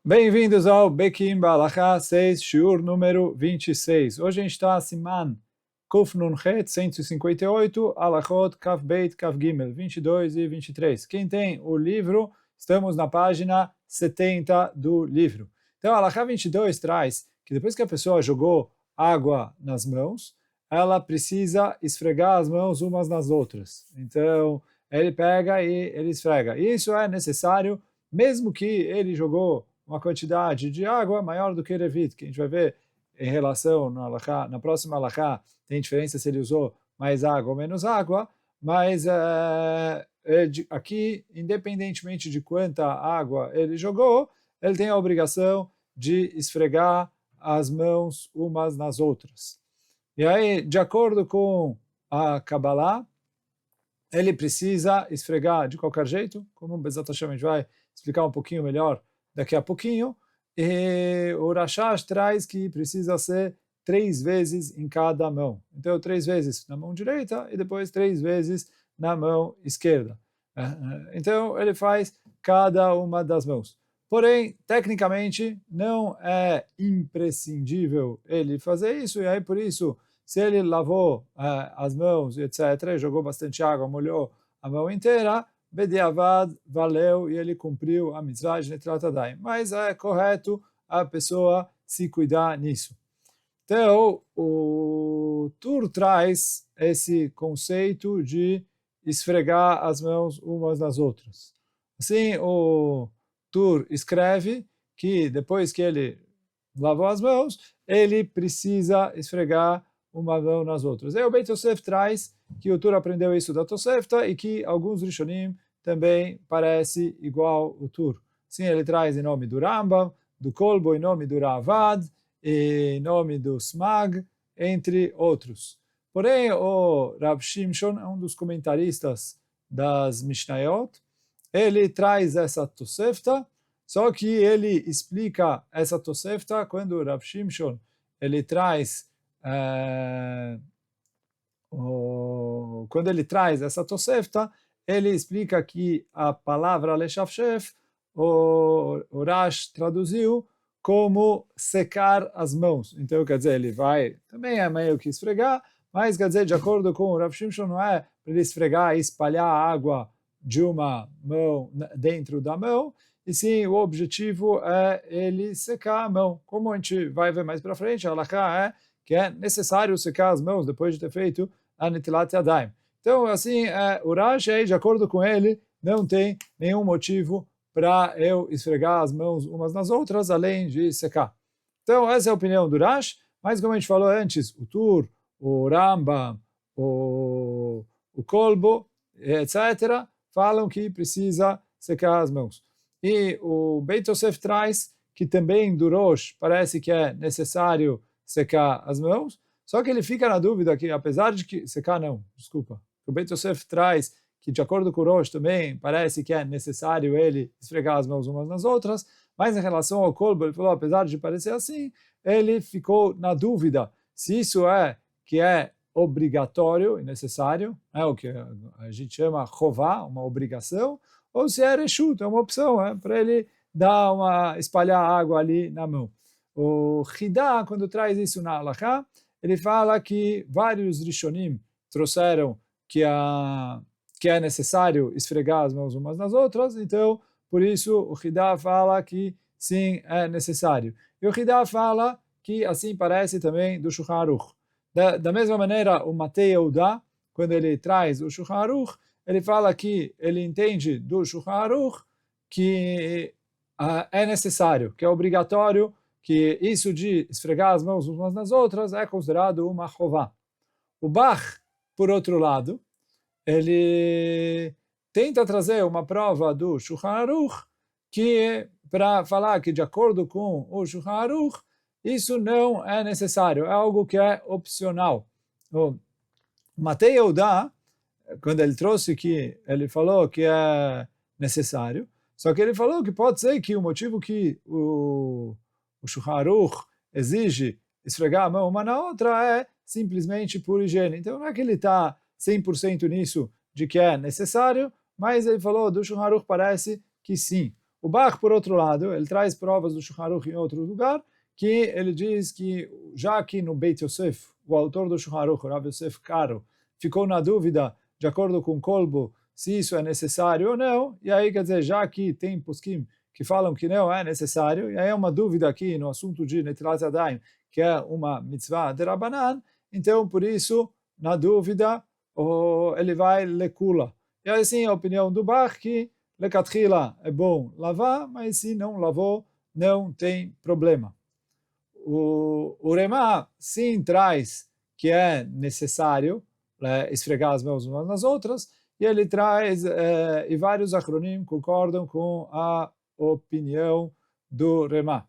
Bem-vindos ao Bekim Balacha 6, Shiur número 26. Hoje a gente está Siman Kuf Nun Het 158, Alachot Kaf Beit Kaf Gimel 22 e 23. Quem tem o livro, estamos na página 70 do livro. Então, Alachá 22 traz que depois que a pessoa jogou água nas mãos, ela precisa esfregar as mãos umas nas outras. Então, ele pega e ele esfrega. E isso é necessário, mesmo que ele jogou uma quantidade de água maior do que Revit, que a gente vai ver em relação no halachá, na próxima halachá, tem diferença se ele usou mais água ou menos água, mas aqui, independentemente de quanta água ele jogou, ele tem a obrigação de esfregar as mãos umas nas outras. E aí, de acordo com a Kabbalah, ele precisa esfregar de qualquer jeito, como o Bezat Hashem a gente vai explicar um pouquinho melhor daqui a pouquinho, e o Rashash traz que precisa ser 3 vezes em cada mão. Então, 3 vezes na mão direita e depois 3 vezes na mão esquerda. Então, ele faz cada uma das mãos. Porém, tecnicamente, não é imprescindível ele fazer isso, e aí por isso, se ele lavou as mãos, etc., e jogou bastante água, molhou a mão inteira, Bediavad valeu e ele cumpriu a mitzvah de Netilat Yadayim. Mas é correto a pessoa se cuidar nisso. Então, o Tur traz esse conceito de esfregar as mãos umas nas outras. Assim, o Tur escreve que depois que ele lavou as mãos, ele precisa esfregar uma mão nas outras. E o Beit Yosef traz que o Tur aprendeu isso da Tosefta e que alguns Rishonim também parece igual o Tur. Sim, ele traz em nome do Rambam, do Kolbo, em nome do Ravad, em nome do Smag, entre outros. Porém, o Rav Shimshon é um dos comentaristas das Mishnayot. Ele traz essa Tosefta, só que ele explica essa Tosefta quando o Rav Shimshon ele traz quando ele traz essa Tosefta, ele explica que a palavra Leshafshef, o Rash traduziu como secar as mãos. Então, quer dizer, ele vai, também é meio que esfregar, mas quer dizer, de acordo com o Rav Shimshon, não é para ele esfregar e espalhar a água de uma mão dentro da mão, e sim, o objetivo é ele secar a mão. Como a gente vai ver mais para frente, a halakha é que é necessário secar as mãos depois de ter feito a Netilat Yadayim. Então, assim, o Rashi, de acordo com ele, não tem nenhum motivo para eu esfregar as mãos umas nas outras, além de secar. Então, essa é a opinião do Rashi, mas como a gente falou antes, o Tur, o Rambam, o Kolbo, etc., falam que precisa secar as mãos. E o Beit Yosef traz que também do Rosh parece que é necessário secar as mãos, só que ele fica na dúvida que, apesar de que... Secar não, desculpa. O Beit Yosef traz que, de acordo com o Rosh, também parece que é necessário ele esfregar as mãos umas nas outras, mas em relação ao Kolbo, ele falou, apesar de parecer assim, ele ficou na dúvida se isso que é obrigatório e necessário, o que a gente chama chová, uma obrigação, ou se é reshut, é uma opção, para ele espalhar água ali na mão. O Hidá, quando traz isso na halakha, ele fala que vários Rishonim trouxeram que é necessário esfregar as mãos umas nas outras, então, por isso, o Hidá fala que sim, é necessário. E o Hidá fala que assim parece também do Shulchan Aruch. Da mesma maneira, o Matei Yehuda, quando ele traz o Shulchan Aruch, ele fala que ele entende do Shulchan Aruch que é necessário, que é obrigatório, que isso de esfregar as mãos umas nas outras é considerado uma chová. O Bach, por outro lado, ele tenta trazer uma prova do Shulchan Aruch para falar que, de acordo com o Shulchan Aruch, isso não é necessário, é algo que é opcional. O Matei Yehuda, quando ele trouxe que ele falou que é necessário, só que ele falou que pode ser que o motivo que o Shulchan Aruch exige esfregar a mão uma na outra é simplesmente por higiene. Então não é que ele está 100% nisso de que é necessário, mas ele falou do Shulchan Aruch parece que sim. O Bach, por outro lado, ele traz provas do Shulchan Aruch em outro lugar, que ele diz que, já que no Beit Yosef, o autor do Shulchan Aruch, o Rav Yosef Karo, ficou na dúvida, de acordo com Kolbo, se isso é necessário ou não, e aí, quer dizer, já que tem poskim que falam que não é necessário, e aí é uma dúvida aqui no assunto de Netilat Yadayim, que é uma mitzvah de Rabanan, então, por isso, na dúvida, ele vai lecula. E aí, sim, a opinião do Bach, que lecatchila é bom lavar, mas se não lavou, não tem problema. O Remá, sim, traz que é necessário esfregar as mãos umas nas outras, e ele traz, e vários acronim concordam com a opinião do Remá.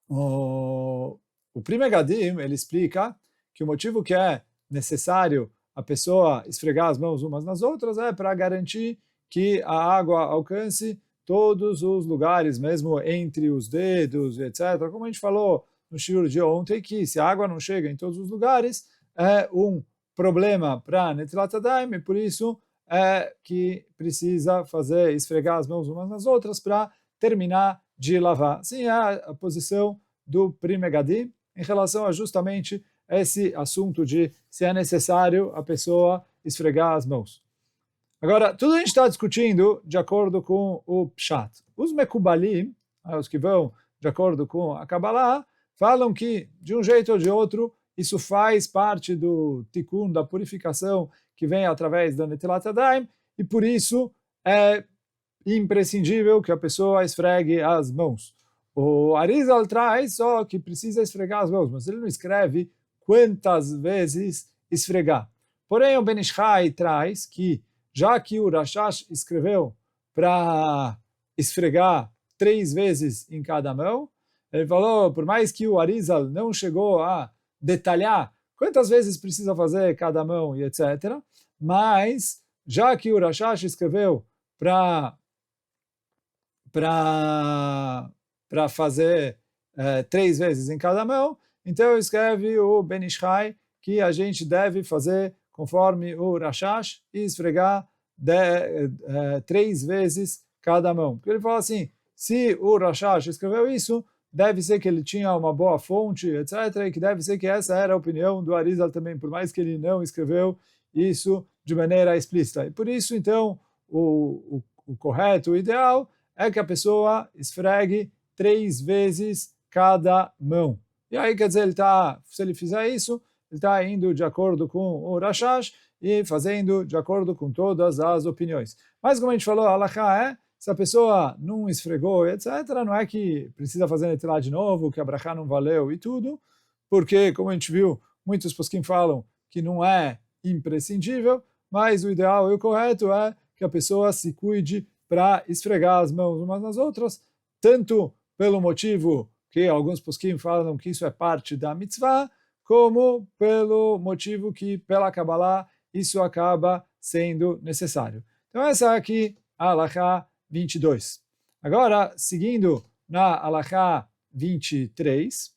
O Pri Megadim, ele explica que o motivo que é necessário a pessoa esfregar as mãos umas nas outras é para garantir que a água alcance todos os lugares, mesmo entre os dedos, etc. Como a gente falou no shiur de ontem, que se a água não chega em todos os lugares, é um problema para Netilat Yadayim, e por isso é que precisa esfregar as mãos umas nas outras para terminar de lavar. Sim, é a posição do Pri Megadim em relação a justamente esse assunto de se é necessário a pessoa esfregar as mãos. Agora, tudo a gente está discutindo de acordo com o Pshat. Os Mekubalim, os que vão de acordo com a Kabbalah, falam que, de um jeito ou de outro, isso faz parte do Tikkun, da purificação que vem através da Netilat Yadayim, e por isso é imprescindível que a pessoa esfregue as mãos. O Arizal traz só que precisa esfregar as mãos, mas ele não escreve quantas vezes esfregar. Porém, o Ben Ish Chai traz que, já que o Rashash escreveu para esfregar 3 vezes em cada mão, ele falou, por mais que o Arizal não chegou a detalhar quantas vezes precisa fazer cada mão e etc., mas, já que o Rashash escreveu para fazer 3 vezes em cada mão, então escreve o Ben Ish Chai que a gente deve fazer conforme o Rashash e esfregar 3 vezes cada mão. Porque ele fala assim, se o Rashash escreveu isso, deve ser que ele tinha uma boa fonte, etc., e que deve ser que essa era a opinião do Arizal também, por mais que ele não escreveu isso de maneira explícita. E por isso, então, o correto, o ideal, é que a pessoa esfregue 3 vezes cada mão. E aí, quer dizer, se ele fizer isso, ele está indo de acordo com o Rashash e fazendo de acordo com todas as opiniões. Mas, como a gente falou, a halakha se a pessoa não esfregou, etc., não é que precisa fazer netilah de novo, que a brachá não valeu e tudo, porque, como a gente viu, muitos poskim falam que não é imprescindível, mas o ideal e o correto é que a pessoa se cuide para esfregar as mãos umas nas outras, tanto pelo motivo que alguns poskim falam que isso é parte da mitzvah, como pelo motivo que, pela Kabbalah, isso acaba sendo necessário. Então, essa aqui é a halakha 22. Agora, seguindo na halakha 23,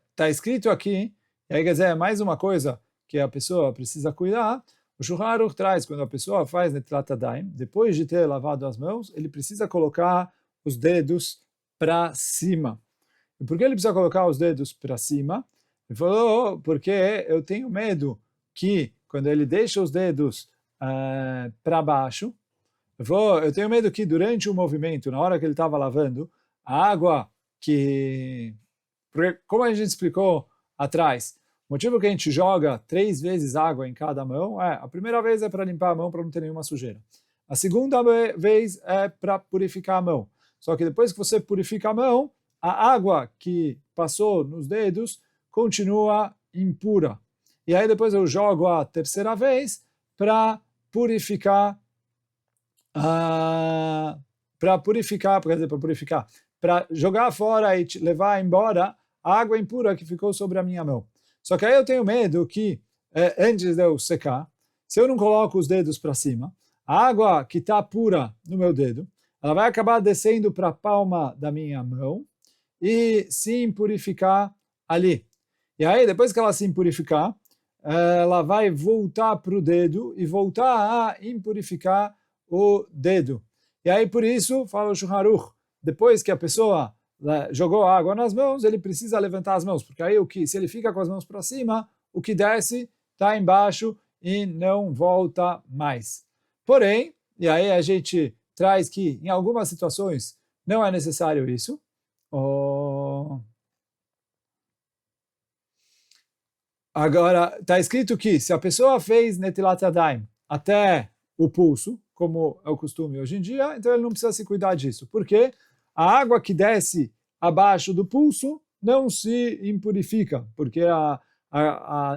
está escrito aqui, e aí quer dizer, mais uma coisa que a pessoa precisa cuidar. O Shulchan Aruch traz, quando a pessoa faz Netilat Yadayim, depois de ter lavado as mãos, ele precisa colocar os dedos para cima. E por que ele precisa colocar os dedos para cima? Ele falou, porque eu tenho medo que, quando ele deixa os dedos para baixo, eu tenho medo que durante o movimento, na hora que ele estava lavando, a água que... Porque, como a gente explicou atrás, o motivo que a gente joga 3 vezes água em cada mão a primeira vez é para limpar a mão, para não ter nenhuma sujeira. A segunda vez é para purificar a mão. Só que depois que você purifica a mão, a água que passou nos dedos continua impura. E aí depois eu jogo a terceira vez para purificar, para jogar fora e levar embora a água impura que ficou sobre a minha mão. Só que aí eu tenho medo que, antes de eu secar, se eu não coloco os dedos para cima, a água que está pura no meu dedo, ela vai acabar descendo para a palma da minha mão e se impurificar ali. E aí, depois que ela se impurificar, ela vai voltar para o dedo e voltar a impurificar o dedo. E aí, por isso, fala o Shulchan Aruch, depois que a pessoa jogou água nas mãos, ele precisa levantar as mãos, porque aí se ele fica com as mãos para cima, o que desce está embaixo e não volta mais. Porém, e aí a gente traz que em algumas situações não é necessário isso. Agora, está escrito que se a pessoa fez Netilat Yadayim até o pulso, como é o costume hoje em dia, então ele não precisa se cuidar disso. Porque a água que desce abaixo do pulso não se impurifica, porque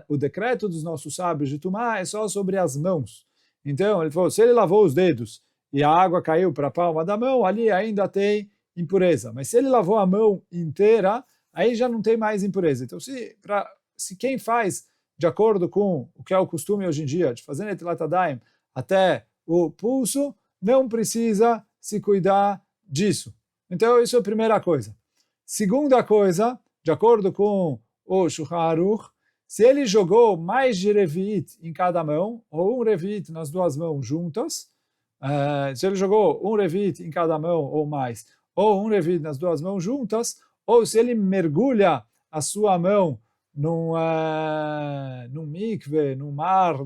o decreto dos nossos sábios de Tumá é só sobre as mãos. Então, ele falou, se ele lavou os dedos e a água caiu para a palma da mão, ali ainda tem impureza. Mas se ele lavou a mão inteira, aí já não tem mais impureza. Então, se quem faz de acordo com o que é o costume hoje em dia, de fazer Netilat Yadayim até o pulso, não precisa se cuidar disso. Então, isso é a primeira coisa. Segunda coisa, de acordo com o Shulchan Aruch, se ele jogou mais de revi'it em cada mão, ou um revi'it nas duas mãos juntas, se ele jogou um revi'it em cada mão ou mais, ou um revi'it nas duas mãos juntas, ou se ele mergulha a sua mão num mikve, num mar,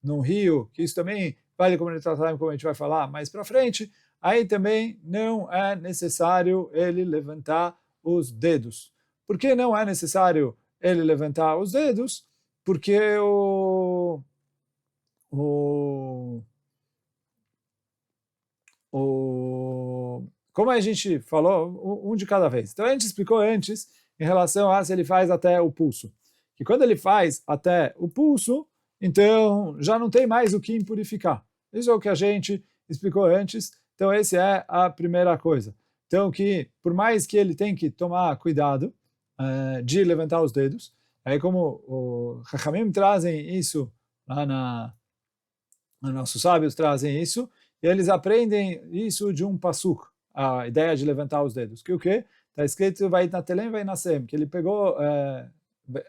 num rio, que isso também vale como a gente vai falar mais para frente, aí também não é necessário ele levantar os dedos. Por que não é necessário ele levantar os dedos? Porque como a gente falou, um de cada vez. Então a gente explicou antes em relação a se ele faz até o pulso. Que quando ele faz até o pulso, então já não tem mais o que impurificar. Isso é o que a gente explicou antes. Então essa é a primeira coisa. Então que por mais que ele tenha que tomar cuidado de levantar os dedos, aí como o Chachamim trazem isso lá nossos sábios trazem isso, e eles aprendem isso de um pasuk, a ideia de levantar os dedos. Que o quê? Está escrito vai na telem, vai nascem, que ele pegou,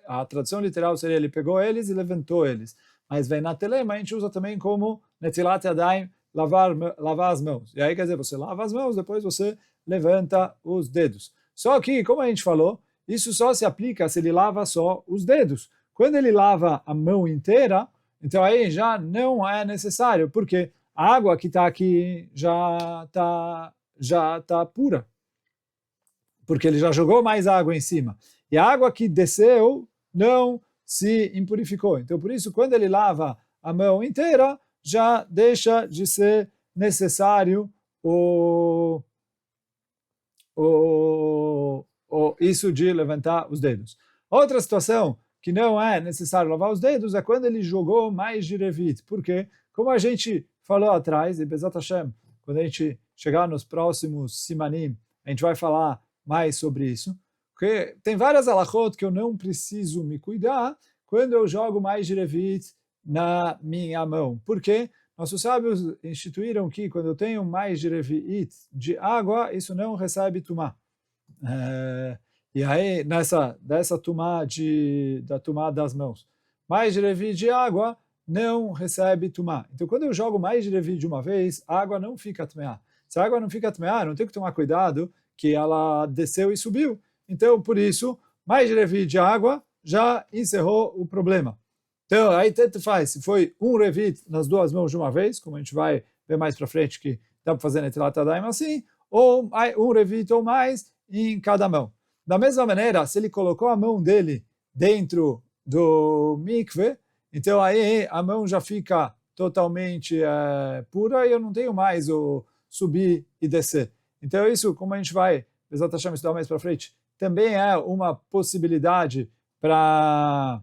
a tradução literal seria ele pegou eles e levantou eles. Mas vem na telem, a gente usa também como netilat yadayim, lavar as mãos. E aí quer dizer, você lava as mãos, depois você levanta os dedos. Só que, como a gente falou, isso só se aplica se ele lava só os dedos. Quando ele lava a mão inteira, então aí já não é necessário, porque a água que está aqui já tá pura, porque ele já jogou mais água em cima. E a água que desceu não se impurificou. Então, por isso, quando ele lava a mão inteira, já deixa de ser necessário isso de levantar os dedos. Outra situação que não é necessário lavar os dedos é quando ele jogou mais de revit. Por quê? Como a gente falou atrás, e Bezat Hashem, quando a gente chegar nos próximos simanim, a gente vai falar mais sobre isso, porque tem várias alachot que eu não preciso me cuidar quando eu jogo mais de revit na minha mão. Por quê? Nossos sábios instituíram que quando eu tenho mais de revit de água, isso não recebe tumá. E aí, dessa tumá da tumá das mãos, mais de revit de água não recebe tumá. Então, quando eu jogo mais de revit de uma vez, a água não fica tmeá. Se a água não fica tmeá, não tem que tomar cuidado que ela desceu e subiu. Então, por isso, mais de revit de água já encerrou o problema. Então, aí tanto faz, se foi um revit nas duas mãos de uma vez, como a gente vai ver mais para frente que dá para fazer netilat yadayim assim, ou um revit ou mais em cada mão. Da mesma maneira, se ele colocou a mão dele dentro do mikve, então aí a mão já fica totalmente pura e eu não tenho mais o subir e descer. Então isso, como a gente vai, Bezat Hashem, estudar mais para frente, também é uma possibilidade para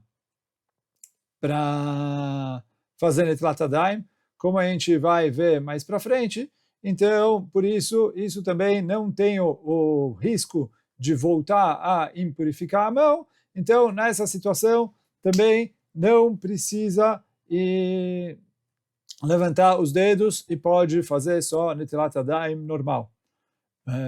fazer netilat yadayim, como a gente vai ver mais para frente. Então, por isso também não tem o risco de voltar a impurificar a mão. Então, nessa situação, também não precisa levantar os dedos e pode fazer só netilat yadayim normal.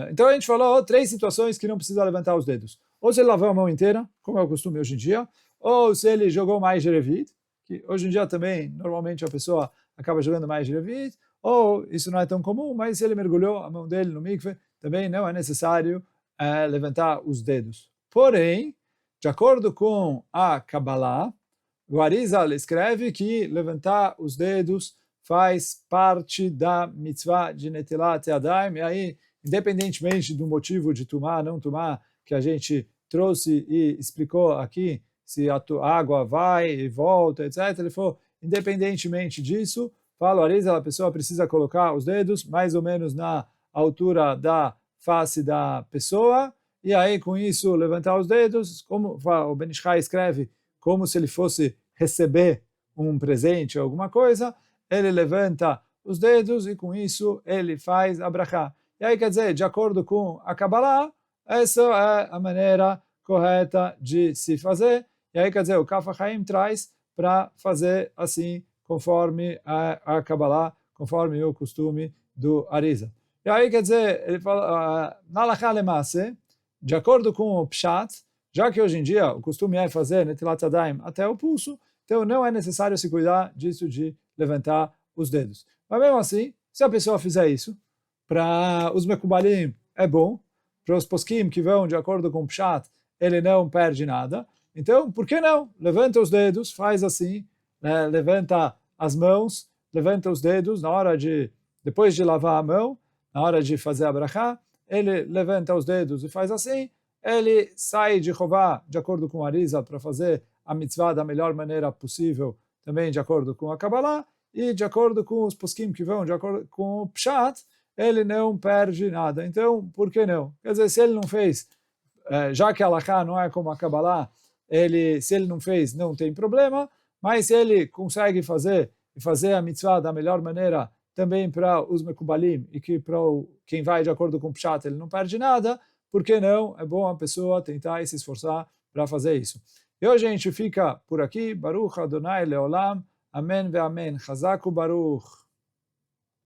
Então, a gente falou 3 situações que não precisa levantar os dedos. Ou se ele lavou a mão inteira, como é o costume hoje em dia, ou se ele jogou mais de revit, que hoje em dia também, normalmente, a pessoa acaba jogando mais de revit, ou isso não é tão comum, mas se ele mergulhou a mão dele no mikve, também não é necessário levantar os dedos. Porém, de acordo com a Kabbalah, o Arizal escreve que levantar os dedos faz parte da mitzvah de Netilat Yadayim, e aí, independentemente do motivo de tomar, não tomar, que a gente trouxe e explicou aqui, se a água vai e volta, etc., ele falou, independentemente disso, fala o Arizal, a pessoa precisa colocar os dedos mais ou menos na altura da face da pessoa, e aí com isso levantar os dedos, como o Ben Ish Chai escreve, como se ele fosse receber um presente ou alguma coisa, ele levanta os dedos e com isso ele faz a brachá. E aí quer dizer, de acordo com a Kabbalah, essa é a maneira correta de se fazer. E aí quer dizer, o Kaf HaChaim traz para fazer assim, conforme a Kabbalah, conforme o costume do Arizal. E aí quer dizer, ele fala, na Halakha Lemase, de acordo com o Pshat, já que hoje em dia o costume é fazer Netilat Yadayim até o pulso, então não é necessário se cuidar disso de levantar os dedos. Mas mesmo assim, se a pessoa fizer isso, para os Mekubalim é bom, para os Poskim que vão de acordo com o Pshat, ele não perde nada. Então, por que não? Levanta os dedos, faz assim, né? Levanta as mãos, levanta os dedos na hora de, depois de lavar a mão, na hora de fazer a brachá, ele levanta os dedos e faz assim, ele sai de Chová, de acordo com o Arizal, para fazer a mitzvah da melhor maneira possível, também de acordo com a Kabbalah, e de acordo com os poskim que vão de acordo com o Pshat, ele não perde nada. Então, por que não? Quer dizer, se ele não fez, já que a Halakha não é como a Kabbalah, se ele não fez, não tem problema, mas se ele consegue fazer, e fazer a mitzvah da melhor maneira também para os Mekubalim, e que para quem vai de acordo com o Pshat ele não perde nada, por que não? É bom a pessoa tentar e se esforçar para fazer isso. E hoje a gente fica por aqui. Baruch Adonai Leolam. Amém ve amém. Chazak u'baruch.